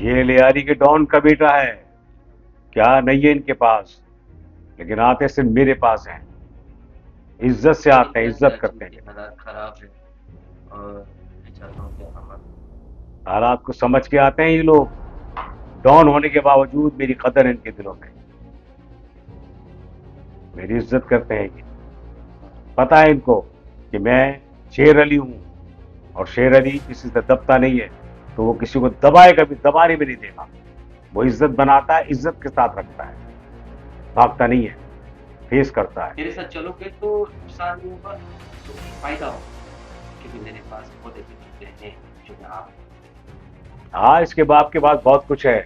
یہ لیاری کے ڈان کا بیٹا ہے، کیا نہیں ہے ان کے پاس، لیکن آتے صرف میرے پاس ہیں، عزت سے آتے ہیں، عزت کرتے ہیں۔ حالات خراب ہے اور میں چاہتا ہوں کہ ہم حالات کو سمجھ کے آتے ہیں یہ لوگ، ڈان ہونے کے باوجود میری قدر ہے ان کے دلوں میں، میری عزت کرتے ہیں یہ، پتہ ہے ان کو کہ میں شیر علی ہوں، اور شیر علی کسی سے دبتا نہیں ہے، تو وہ کسی کو دبائے کبھی دبانے میں نہیں دے گا، وہ عزت بناتا ہے، عزت کے ساتھ رکھتا ہے، بھاگتا نہیں ہے، فیس کرتا ہے۔ میرے ساتھ چلو گے تو نقصان نہیں ہوگا تو فائدہ ہوگا، کیونکہ میرے پاس بہت ایسے چیزیں ہیں جو میں آپ ہاں اس کے باپ کے پاس بہت کچھ ہے،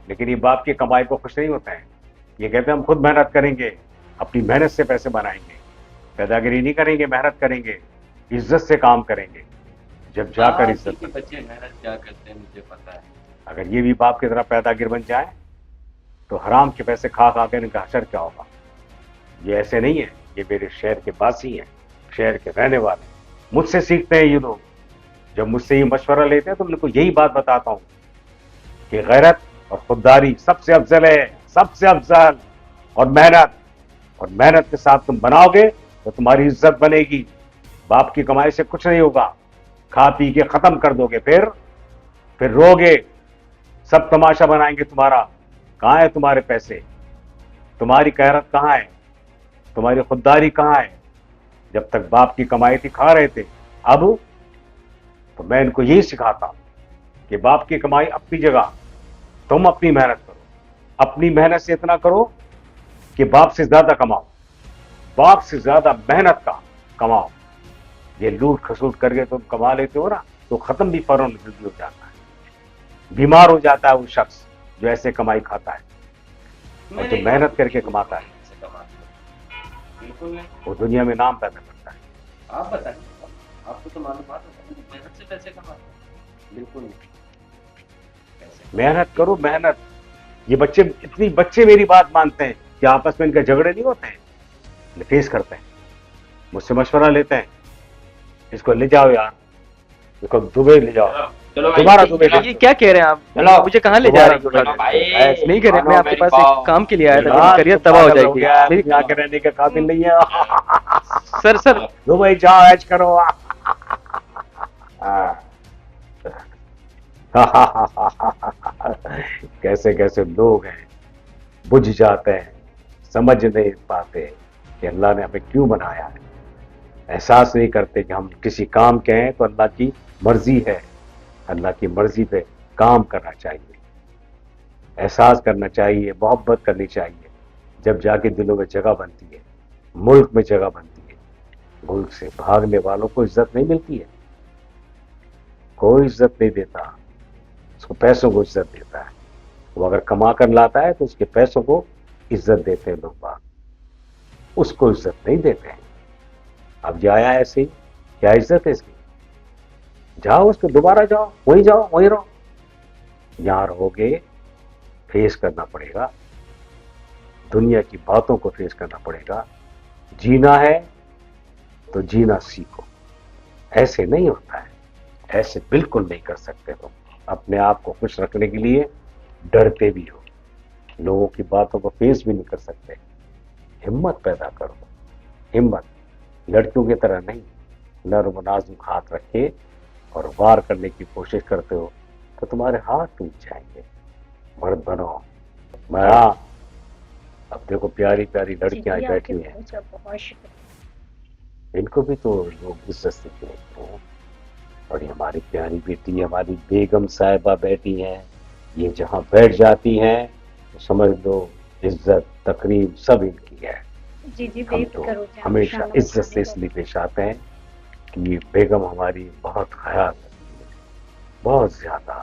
لیکن یہ باپ کی کمائی کو خوش نہیں ہوتے ہیں، یہ کہتے ہیں ہم خود محنت کریں گے، اپنی محنت سے پیسے بنائیں گے، پیداگری نہیں کریں گے، محنت کریں گے، عزت سے کام کریں گے، جب جا کر آج کل عزت کے بنے۔ بچے محنت کیا کرتے ہیں مجھے پتا ہے۔ اگر یہ بھی باپ کی طرح پیداگر بن جائیں تو حرام کے پیسے کھا کھا کے ان کا حشر کیا ہوگا۔ یہ ایسے نہیں ہے، یہ میرے شہر کے باسی ہیں، شہر کے رہنے والے ہیں، مجھ سے سیکھتے ہیں یہ لوگ، جب مجھ سے یہ مشورہ لیتے ہیں تو میں ان کو یہی بات بتاتا ہوں کہ غیرت اور خودداری سب سے افضل ہے، سب سے افضل، اور محنت کے ساتھ تم بناؤ گے تو تمہاری عزت بنے گی، باپ کی کمائی سے کچھ نہیں ہوگا، کھا پی کے ختم کر دو گے، پھر رو گے، سب تماشا بنائیں گے تمہارا، کہاں ہے تمہارے پیسے، تمہاری غیرت کہاں ہے، تمہاری خودداری کہاں ہے، جب تک باپ کی کمائی تھی کھا رہے تھے، اب تو میں ان کو یہی سکھاتا ہوں کہ باپ کی کمائی اپنی جگہ، تم اپنی محنت کرو، اپنی محنت سے اتنا کرو کہ باپ سے زیادہ کماؤ، باپ سے زیادہ محنت کا کماؤ، یہ لوٹ کھسوٹ کر کے تم کما لیتے ہو نا تو ختم بھی فوراً جلدی ہو جاتا ہے، بیمار ہو جاتا ہے وہ شخص جو ایسے کمائی کھاتا ہے، اور میں جو نہیں محنت کہا کر کہ کے وہ کماتا ہے سے کماتے ہیں، بالکل نہیں۔ وہ دنیا میں نام پیدا کرتا ہے۔ آپ بتائیں، آپ کو تو معلومات ہوتا ہے کہ محنت سے پیسے کماتے ہیں، بالکل نہیں۔ پیسے کمانے محنت کی کرو، محنت، یہ بچے میری بات مانتے ہیں کہ آپس میں ان کے جھگڑے نہیں ہوتے ہیں، فیس کرتے ہیں، مجھ سے مشورہ لیتے ہیں، اس کو لے جاؤ یار، اس کو دبئی لے جاؤ، چلو دوبارہ دبئی لے یہ جاؤ، کیا کہہ رہے ہیں آپ؟ چلو مجھے کہاں لے جا دوبارہ رہے ہیں دبئی اٹھا لے کے؟ جاؤ، ایسے نہیں کہہ رہے، میں آپ کے پاس ایک کام کے لیے آیا تھا، میری یار کریئر تم تباہ ہو پاگل جائے ہو گی گیا، میری۔ تم یہاں کے رہنے کے قابل نہیں ہے، سر دبئی جاؤ، ایش کرو۔ کیسے کیسے لوگ ہیں، بجھ جاتے ہیں، سمجھ نہیں پاتے کہ اللہ نے ہمیں کیوں بنایا ہے، احساس نہیں کرتے کہ ہم کسی کام کے ہیں تو اللہ کی مرضی ہے، اللہ کی مرضی پہ کام کرنا چاہیے، احساس کرنا چاہیے، محبت کرنی چاہیے، جب جا کے دلوں میں جگہ بنتی ہے، ملک میں جگہ بنتی ہے۔ ملک سے بھاگنے والوں کو عزت نہیں ملتی ہے، کوئی عزت نہیں دیتا، اس کو پیسوں کو عزت دیتا ہے، وہ اگر کما کر لاتا ہے تو اس کے پیسوں کو عزت دیتے ہیں لوگ باغ، اس کو عزت نہیں دیتے ہیں۔ اب یہ آیا ایسے ہی، کیا عزت ہے اس کی، جاؤ اس کو دوبارہ جاؤ، وہیں رہو، یہاں رہو گے فیس کرنا پڑے گا، دنیا کی باتوں کو فیس کرنا پڑے گا، جینا ہے تو جینا سیکھو، ایسے نہیں ہوتا ہے، ایسے بالکل نہیں کر سکتے تم، اپنے آپ کو خوش رکھنے کے لیے ڈرتے بھی ہو، لوگوں کی باتوں کو فیس بھی نہیں کر سکتے، ہمت پیدا کرو، ہمت، لڑکیوں کی طرح نہیں، نرم و نازک ہاتھ رکھے اور وار کرنے کی کوشش کرتے ہو تو تمہارے ہاتھ ٹوٹ جائیں گے، مرد بنو۔ میں اب دیکھو پیاری پیاری لڑکیاں بیٹھی ہیں، بہت شکریہ۔ ان کو بھی تو لوگ عزت سے دیکھتے ہیں، اور یہ ہماری پیاری بیٹی، ہماری بیگم صاحبہ بیٹی ہیں، یہ جہاں بیٹھ جاتی ہیں تو سمجھ لو عزت تقریب سب ان کی ہے۔ جی جی ہم بے تو فکر ہو جائیں، ہمیشہ انشاءاللہ عزت سے اس لیے پیش آتے ہیں کہ یہ بیگم ہماری بہت خیال رکھتی ہے، بہت زیادہ،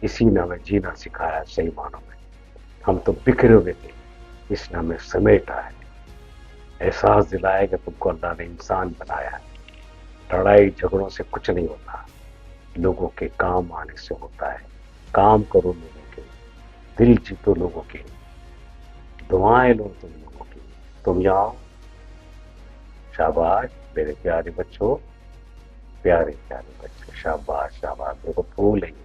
اسی نے ہمیں جینا سکھایا صحیح معنوں میں، ہم تو بکھرے ہوئے تھے، اس نے ہمیں سمیٹا ہے، احساس دلایا کہ تم کو اللہ نے انسان بنایا ہے، لڑائی جھگڑوں سے کچھ نہیں ہوتا، لوگوں کے کام آنے سے ہوتا ہے، کام کرو لوگوں کے، دل جیتو لوگوں کے، دعائیں لو تم لوگوں کی، تم یہاں، شاباش میرے پیارے بچوں، پیارے پیارے بچوں، شاباش شاباش، دیکھو پھول ہے یہ،